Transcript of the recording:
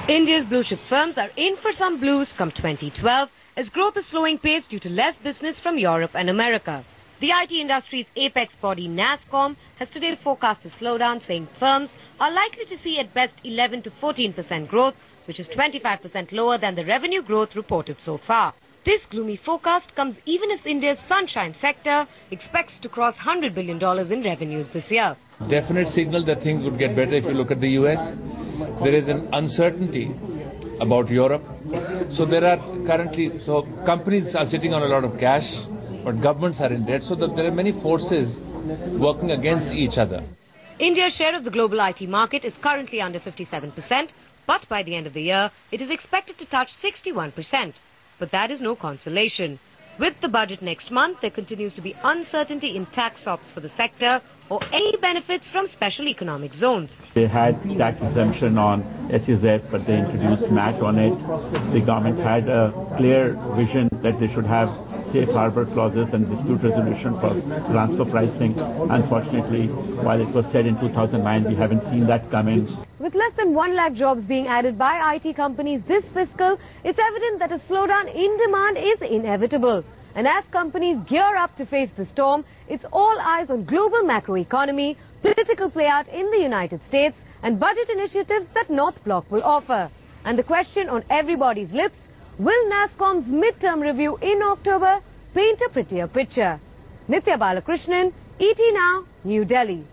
India's blue chip firms are in for some blues come 2012 as growth is slowing pace due to less business from Europe and America. The IT industry's apex body NASSCOM has today forecast a slowdown, saying firms are likely to see at best 11 to 14% growth, which is 25% lower than the revenue growth reported so far. This gloomy forecast comes even as India's sunshine sector expects to cross $100 billion in revenues this year. Definite signal that things would get better if you look at the US. There is an uncertainty about Europe. So companies are sitting on a lot of cash, but governments are in debt. So there are many forces working against each other. India's share of the global IT market is currently under 57%, but by the end of the year, it is expected to touch 61%. But that is no consolation. With the budget next month, there continues to be uncertainty in tax ops for the sector or any benefits from special economic zones. They had tax exemption on SEZ, but they introduced MAT on it. The government had a clear vision that they should have safe harbor clauses and dispute resolution for transfer pricing. Unfortunately, while it was said in 2009, we haven't seen that come in. With less than 1 lakh jobs being added by IT companies this fiscal, it's evident that a slowdown in demand is inevitable. And as companies gear up to face the storm, it's all eyes on global macroeconomy, political playout in the United States, and budget initiatives that North Block will offer. And the question on everybody's lips, will NASSCOM's midterm review in October paint a prettier picture? Nithya Balakrishnan, ET Now, New Delhi.